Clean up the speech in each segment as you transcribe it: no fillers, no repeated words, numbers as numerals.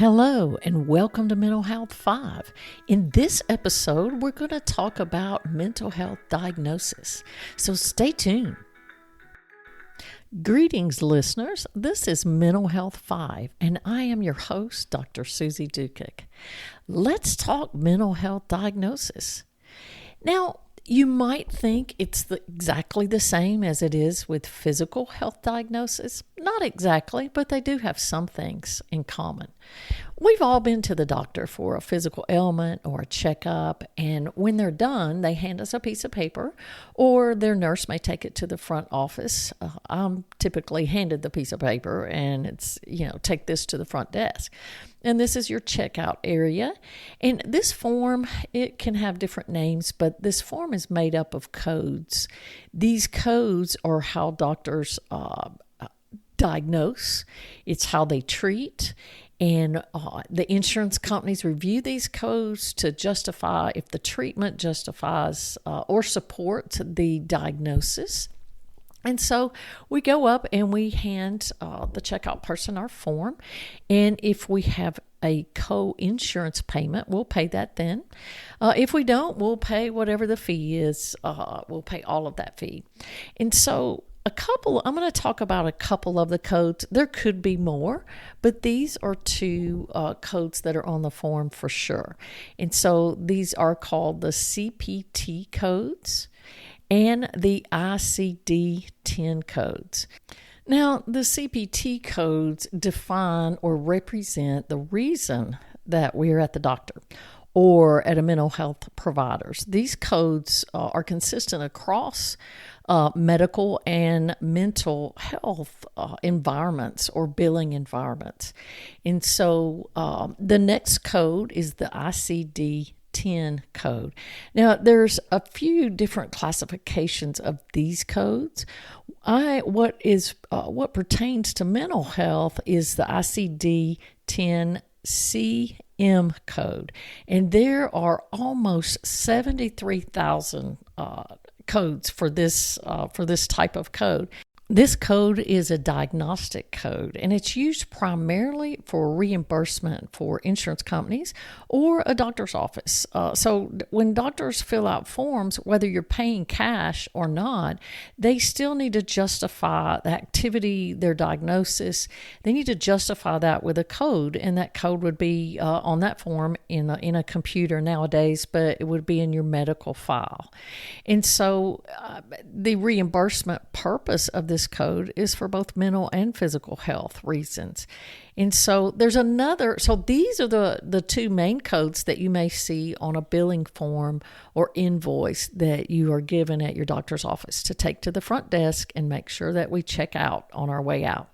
Hello, and welcome to Mental Health 5. In this episode, we're going to talk about mental health diagnosis. So stay tuned. Greetings, listeners. This is Mental Health 5, and I am your host, Dr. Suzie Dukic. Let's talk mental health diagnosis. Now, you might think it's exactly the same as it is with physical health diagnosis. Not exactly, but they do have some things in common. We've all been to the doctor for a physical ailment or a checkup, and when they're done, they hand us a piece of paper, or their nurse may take it to the front office. I'm typically handed the piece of paper, and it's, take this to the front desk. And this is your checkout area. And this form, it can have different names, but this form is made up of codes. These codes are how doctors diagnose. It's how they treat. And the insurance companies review these codes to justify if the treatment justifies or supports the diagnosis. And so we go up and we hand the checkout person our form. And if we have a co-insurance payment, we'll pay that then. If we don't, we'll pay whatever the fee is. We'll pay all of that fee. And so I'm going to talk about a couple of the codes. There could be more, but these are two codes that are on the form for sure. And so these are called the CPT codes and the ICD-10 codes. Now, the CPT codes define or represent the reason that we're at the doctor or at a mental health provider's. These codes are consistent across medical and mental health environments or billing environments. And so the next code is the ICD-10 code. Now, there's a few different classifications of these codes. What pertains to mental health is the ICD-10 CM code, and there are almost 73,000 codes for this type of code. This code is a diagnostic code, and it's used primarily for reimbursement for insurance companies or a doctor's office. So when doctors fill out forms, whether you're paying cash or not, they still need to justify the activity, their diagnosis. They need to justify that with a code, and that code would be on that form in a computer nowadays, but it would be in your medical file. And so the reimbursement purpose of this code is for both mental and physical health reasons. And so these are the two main codes that you may see on a billing form or invoice that you are given at your doctor's office to take to the front desk and make sure that we check out on our way out.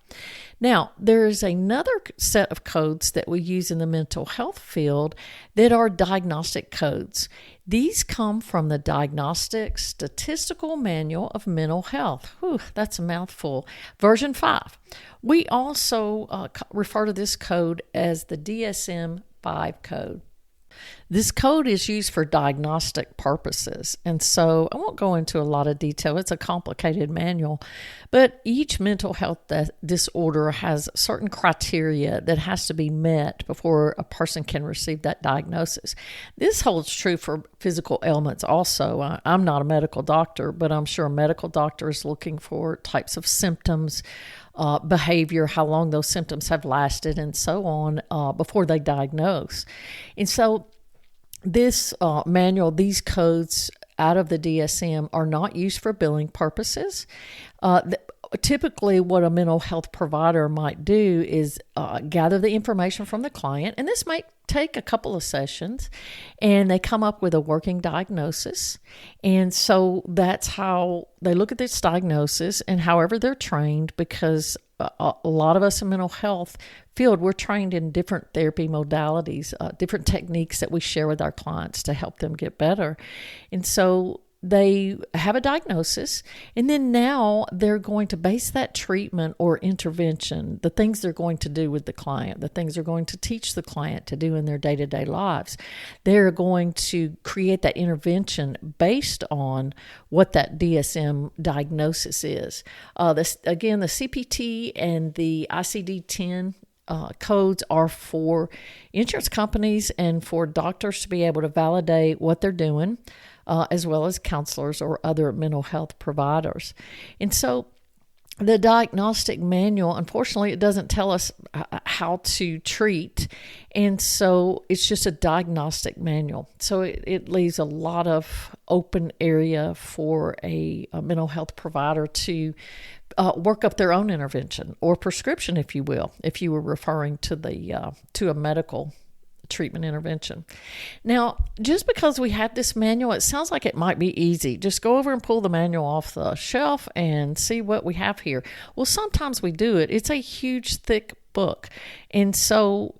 Now, there's another set of codes that we use in the mental health field that are diagnostic codes. These come from the Diagnostic Statistical Manual of Mental Health. Whew, that's a mouthful. Version 5. We also refer to this code as the DSM-5 code. This code is used for diagnostic purposes, and so I won't go into a lot of detail. It's a complicated manual, but each mental health disorder has certain criteria that has to be met before a person can receive that diagnosis. This holds true for physical ailments also. I'm not a medical doctor, but I'm sure a medical doctor is looking for types of symptoms, behavior, how long those symptoms have lasted, and so on before they diagnose. And so this manual, these codes out of the DSM are not used for billing purposes. Typically, what a mental health provider might do is gather the information from the client, and this might take a couple of sessions, and they come up with a working diagnosis. And so that's how they look at this diagnosis, and however they're trained, because a lot of us in mental health field, we're trained in different therapy modalities, different techniques that we share with our clients to help them get better. And so they have a diagnosis, and then now they're going to base that treatment or intervention, the things they're going to do with the client, the things they're going to teach the client to do in their day-to-day lives. They're going to create that intervention based on what that DSM diagnosis is. The CPT and the ICD-10 codes are for insurance companies and for doctors to be able to validate what they're doing, as well as counselors or other mental health providers. And so the diagnostic manual, unfortunately, it doesn't tell us how to treat. And so it's just a diagnostic manual. So it leaves a lot of open area for a mental health provider to work up their own intervention or prescription, if you will, if you were referring to to a medical treatment intervention. Now, just because we have this manual, it sounds like it might be easy. Just go over and pull the manual off the shelf and see what we have here. Well, sometimes we do it. It's a huge, thick book. And so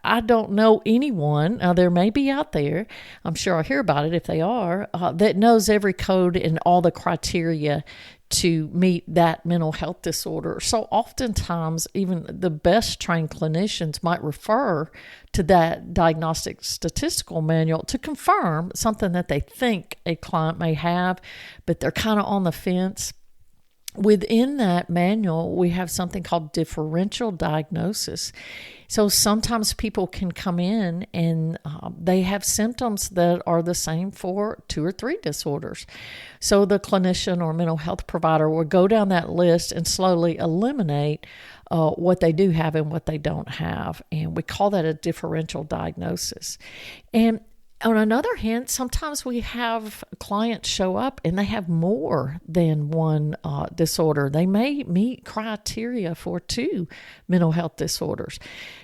I don't know anyone, there may be out there, I'm sure I'll hear about it if they are, that knows every code and all the criteria to meet that mental health disorder. So oftentimes, even the best trained clinicians might refer to that diagnostic statistical manual to confirm something that they think a client may have, but they're kind of on the fence. Within that manual, we have something called differential diagnosis. So sometimes people can come in and they have symptoms that are the same for 2 or 3 disorders. So the clinician or mental health provider will go down that list and slowly eliminate what they do have and what they don't have. And we call that a differential diagnosis. And on another hand, sometimes we have clients show up and they have more than one disorder. They may meet criteria for 2 mental health disorders.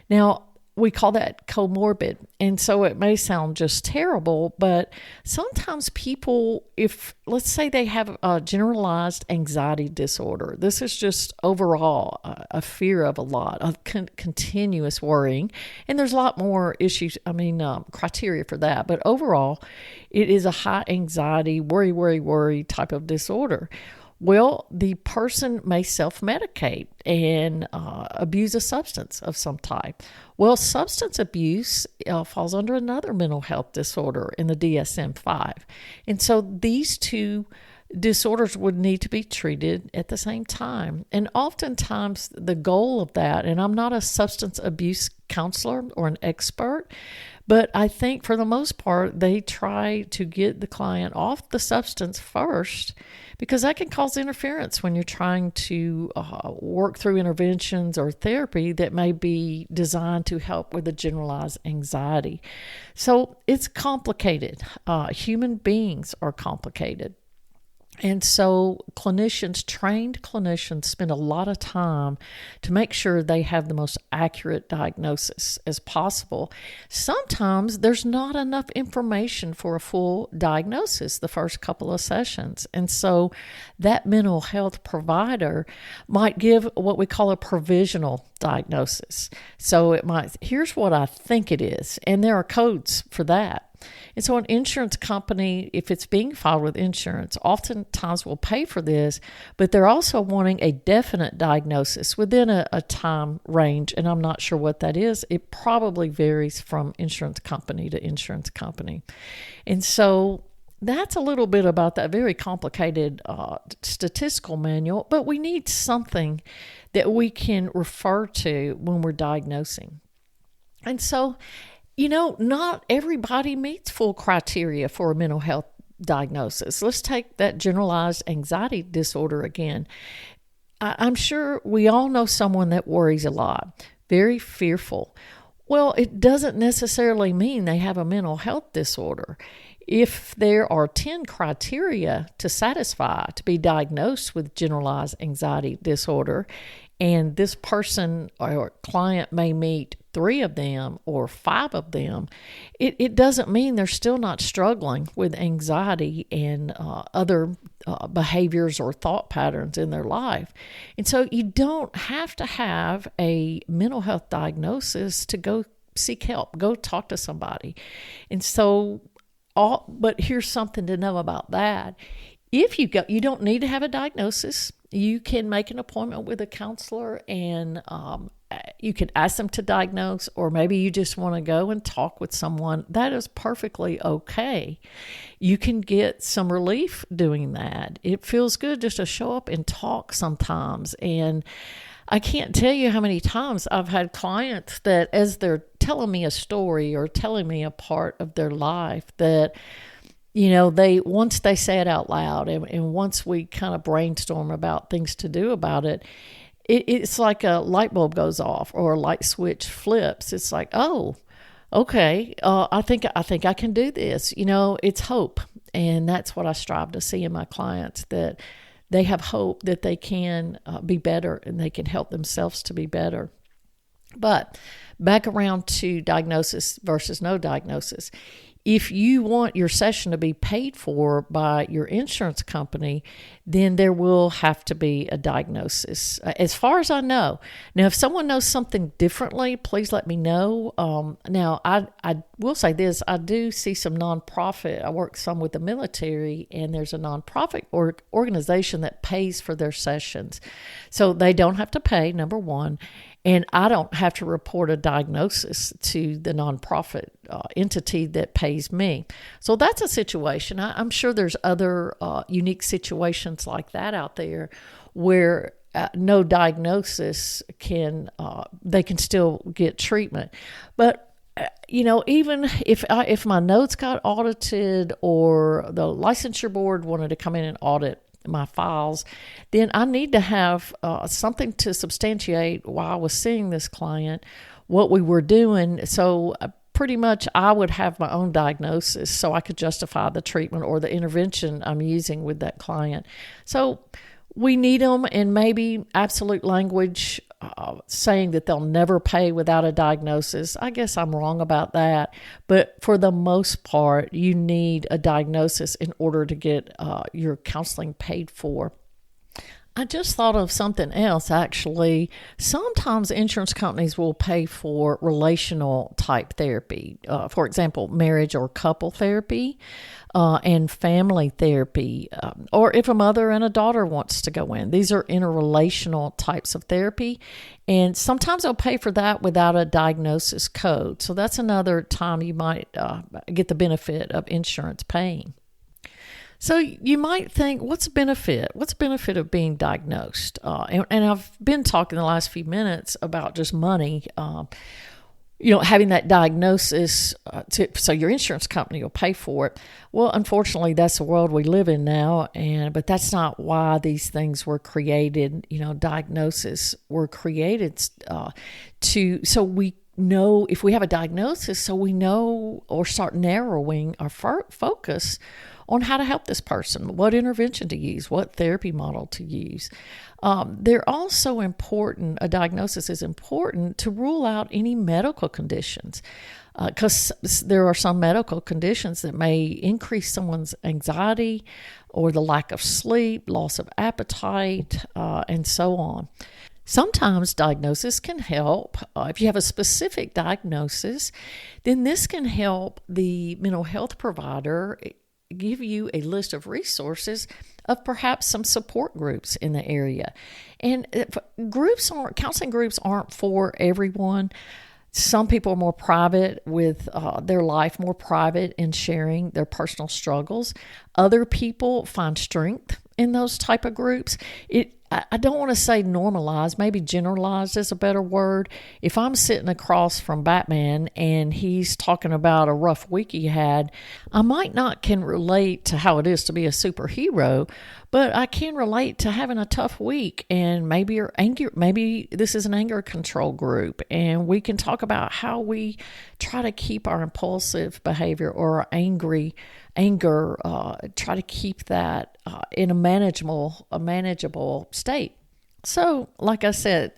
Now, we call that comorbid. And so it may sound just terrible, but sometimes people, if let's say they have a generalized anxiety disorder, this is just overall a fear of a lot of continuous worrying. And there's a lot more issues, criteria for that. But overall, it is a high anxiety, worry type of disorder. Well, the person may self-medicate and abuse a substance of some type. Well, substance abuse falls under another mental health disorder in the DSM-5. And so these 2 disorders would need to be treated at the same time. And oftentimes the goal of that, and I'm not a substance abuse counselor or an expert, but I think for the most part, they try to get the client off the substance first, because that can cause interference when you're trying to work through interventions or therapy that may be designed to help with the generalized anxiety. So it's complicated. Human beings are complicated. And so trained clinicians spend a lot of time to make sure they have the most accurate diagnosis as possible. Sometimes there's not enough information for a full diagnosis the first couple of sessions. And so that mental health provider might give what we call a provisional diagnosis. So it might, here's what I think it is. And there are codes for that. And so an insurance company, if it's being filed with insurance, oftentimes will pay for this, but they're also wanting a definite diagnosis within a time range, and I'm not sure what that is. It probably varies from insurance company to insurance company. And so that's a little bit about that very complicated statistical manual, but we need something that we can refer to when we're diagnosing. And so not everybody meets full criteria for a mental health diagnosis. Let's take that generalized anxiety disorder again. I'm sure we all know someone that worries a lot, very fearful. Well, it doesn't necessarily mean they have a mental health disorder. If there are 10 criteria to satisfy to be diagnosed with generalized anxiety disorder, and this person or client may meet 3 of them or 5 of them, it doesn't mean they're still not struggling with anxiety and other behaviors or thought patterns in their life. And so you don't have to have a mental health diagnosis to go seek help, go talk to somebody. And so, but here's something to know about that. If you don't need to have a diagnosis. You can make an appointment with a counselor and you can ask them to diagnose, or maybe you just want to go and talk with someone. That is perfectly okay. You can get some relief doing that. It feels good just to show up and talk sometimes. And I can't tell you how many times I've had clients that, as they're telling me a story or telling me a part of their life, that they once they say it out loud, and once we kind of brainstorm about things to do about it, it's like a light bulb goes off or a light switch flips. It's like, oh, okay, I think I can do this. It's hope, and that's what I strive to see in my clients, that they have hope that they can be better and they can help themselves to be better. But back around to diagnosis versus no diagnosis. If you want your session to be paid for by your insurance company, then there will have to be a diagnosis, as far as I know. Now, if someone knows something differently, please let me know. Now, I will say this. I do see some nonprofit. I work some with the military, and there's a nonprofit organization that pays for their sessions. So they don't have to pay, number one. And I don't have to report a diagnosis to the nonprofit entity that pays me. So that's a situation. I'm sure there's other unique situations like that out there where no diagnosis they can still get treatment. But even if my notes got audited or the licensure board wanted to come in and audit my files, then I need to have something to substantiate while I was seeing this client, what we were doing. So pretty much I would have my own diagnosis so I could justify the treatment or the intervention I'm using with that client. So we need them, and maybe absolute language saying that they'll never pay without a diagnosis. I guess I'm wrong about that. But for the most part, you need a diagnosis in order to get your counseling paid for. I just thought of something else, actually. Sometimes insurance companies will pay for relational type therapy. For example, marriage or couple therapy and family therapy. Or if a mother and a daughter wants to go in. These are interrelational types of therapy. And sometimes they'll pay for that without a diagnosis code. So that's another time you might get the benefit of insurance paying. So you might think, what's the benefit? What's the benefit of being diagnosed? And I've been talking the last few minutes about just money, having that diagnosis so your insurance company will pay for it. Well, unfortunately, that's the world we live in now, but that's not why these things were created. Diagnoses were created so we know if we have a diagnosis, so we know or start narrowing our focus on how to help this person, what intervention to use, what therapy model to use. They're also important, a diagnosis is important to rule out any medical conditions, because there are some medical conditions that may increase someone's anxiety or the lack of sleep, loss of appetite, and so on. Sometimes diagnosis can help. If you have a specific diagnosis, then this can help the mental health provider give you a list of resources of perhaps some support groups in the area. And counseling groups aren't for everyone. Some people are more private with their life, more private in sharing their personal struggles. Other people find strength in those type of groups. I don't want to say normalized, maybe generalized is a better word. If I'm sitting across from Batman and he's talking about a rough week he had, I might not can relate to how it is to be a superhero, but I can relate to having a tough week, and maybe you're angry. Maybe this is an anger control group, and we can talk about how we try to keep our impulsive behavior or our anger, try to keep that in a manageable state. So, like I said,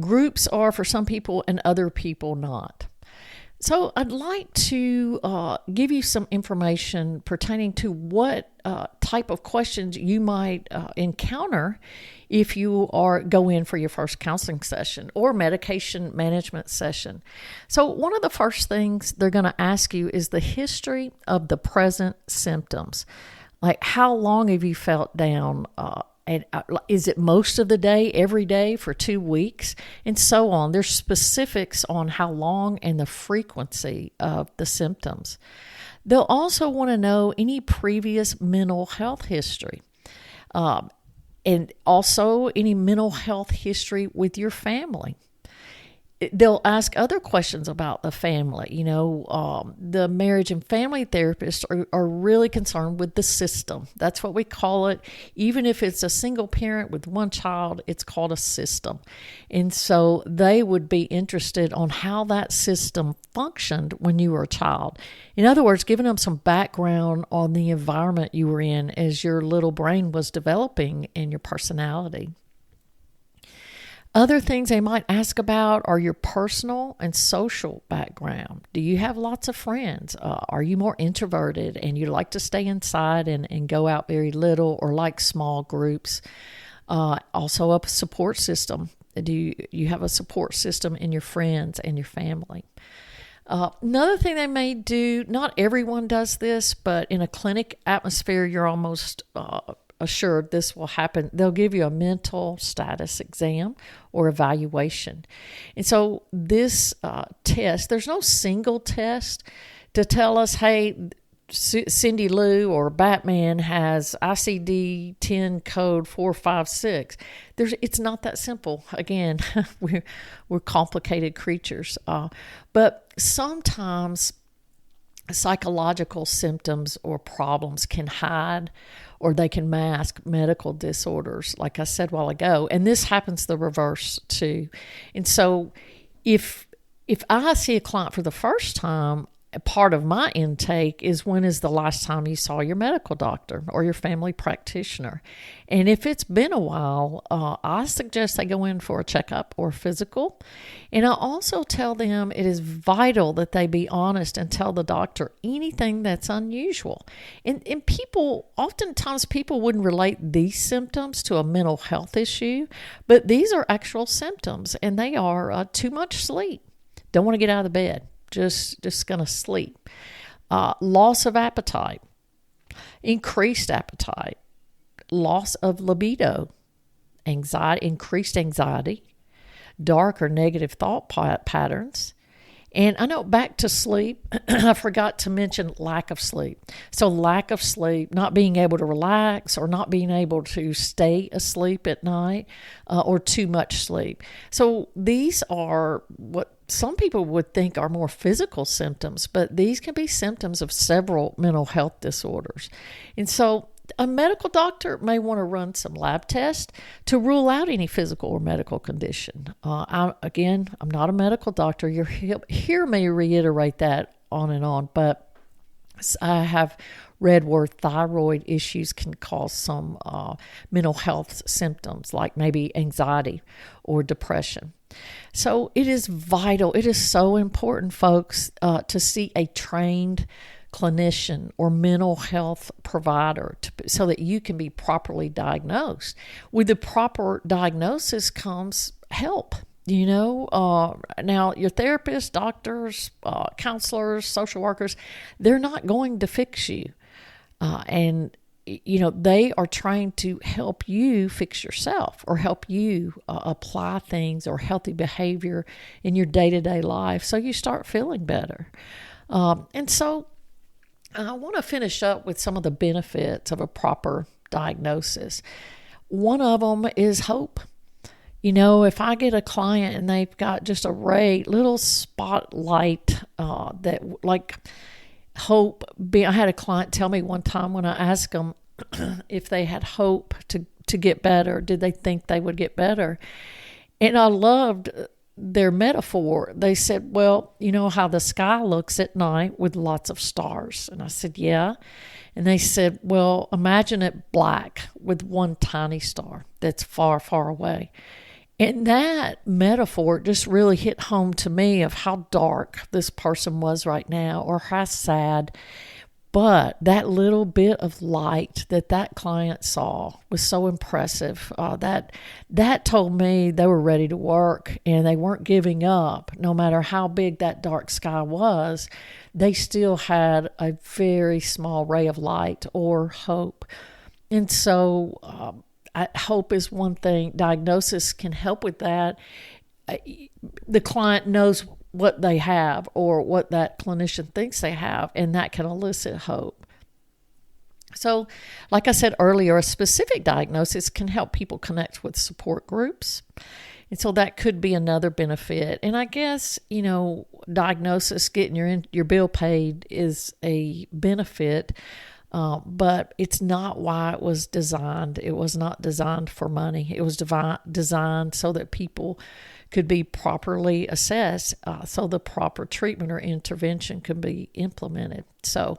groups are for some people and other people not. So I'd like to give you some information pertaining to what type of questions you might encounter if you go in for your first counseling session or medication management session. So one of the first things they're going to ask you is the history of the present symptoms. Like, how long have you felt down? And is it most of the day, every day for 2 weeks, and so on? There's specifics on how long and the frequency of the symptoms. They'll also want to know any previous mental health history. And also any mental health history with your family. They'll ask other questions about the family. The marriage and family therapists are really concerned with the system. That's what we call it. Even if it's a single parent with one child, it's called a system. And so they would be interested on how that system functioned when you were a child. In other words, giving them some background on the environment you were in as your little brain was developing and your personality. Other things they might ask about are your personal and social background. Do you have lots of friends? Are you more introverted and you like to stay inside and go out very little, or like small groups? Also a support system. Do you have a support system in your friends and your family? Another thing they may do, not everyone does this, but in a clinic atmosphere, you're almost assured this will happen. They'll give you a mental status exam or evaluation. And so this test, there's no single test to tell us, hey, Cindy Lou or Batman has ICD-10 code 456. It's not that simple. Again, we're complicated creatures. But sometimes psychological symptoms or problems can hide, or they can mask medical disorders, like I said a while ago. And this happens the reverse too. And so if I see a client for the first time, part of my intake is, when is the last time you saw your medical doctor or your family practitioner? And if it's been a while, I suggest they go in for a checkup or physical. And I also tell them it is vital that they be honest and tell the doctor anything that's unusual. And oftentimes people wouldn't relate these symptoms to a mental health issue, but these are actual symptoms, and they are too much sleep. Don't want to get out of the bed. Just going to sleep. Loss of appetite, increased appetite, loss of libido, anxiety, increased anxiety, dark or negative thought patterns. And I know, back to sleep, I forgot to mention lack of sleep. So lack of sleep, not being able to relax or not being able to stay asleep at night, or too much sleep. So these are what some people would think are more physical symptoms, but these can be symptoms of several mental health disorders. And so a medical doctor may want to run some lab tests to rule out any physical or medical condition. I'm not a medical doctor. You'll hear me reiterate that on and on, but I have read where thyroid issues can cause some mental health symptoms, like maybe anxiety or depression. So it is vital. It is so important, folks, to see a trained clinician or mental health provider so that you can be properly diagnosed. With the proper diagnosis comes help. Now your therapists, doctors, counselors, social workers, they're not going to fix you. And they are trying to help you fix yourself, or help you apply things or healthy behavior in your day-to-day life so you start feeling better. And so I want to finish up with some of the benefits of a proper diagnosis. One of them is hope. If I get a client and they've got just a little spotlight that, like, hope. I had a client tell me one time, when I asked them if they had hope to get better, did they think they would get better? And I loved their metaphor. They said, well, you know how the sky looks at night with lots of stars? And I said, yeah. And they said, well, imagine it black with one tiny star that's far, far away. And that metaphor just really hit home to me of how dark this person was right now, or how sad. But that little bit of light that client saw was so impressive. That told me they were ready to work, and they weren't giving up. No matter how big that dark sky was, they still had a very small ray of light or hope. And so hope is one thing. Diagnosis can help with that. The client knows what they have, or what that clinician thinks they have, and that can elicit hope. So, like I said earlier, a specific diagnosis can help people connect with support groups. And so that could be another benefit. And I guess, diagnosis, getting your bill paid is a benefit, but it's not why it was designed. It was not designed for money. It was designed so that people could be properly assessed, so the proper treatment or intervention can be implemented. So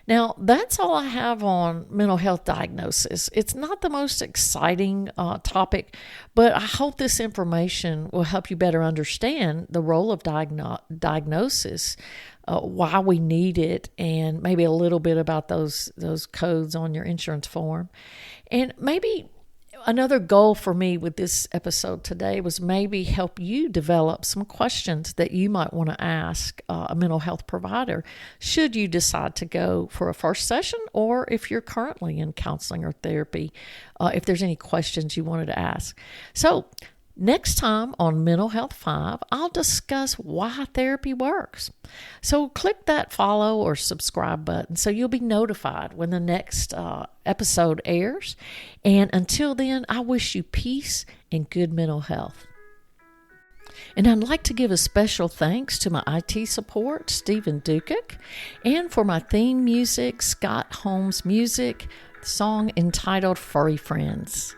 now that's all I have on mental health diagnosis. It's not the most exciting topic, but I hope this information will help you better understand the role of diagnosis, why we need it, and maybe a little bit about those codes on your insurance form. And maybe another goal for me with this episode today was maybe help you develop some questions that you might want to ask a mental health provider should you decide to go for a first session, or if you're currently in counseling or therapy, if there's any questions you wanted to ask. So next time on Mental Health 5, I'll discuss why therapy works. So click that follow or subscribe button so you'll be notified when the next episode airs. And until then, I wish you peace and good mental health. And I'd like to give a special thanks to my IT support, Suzie Dukic, and for my theme music, Scott Holmes Music, song entitled Furry Friends.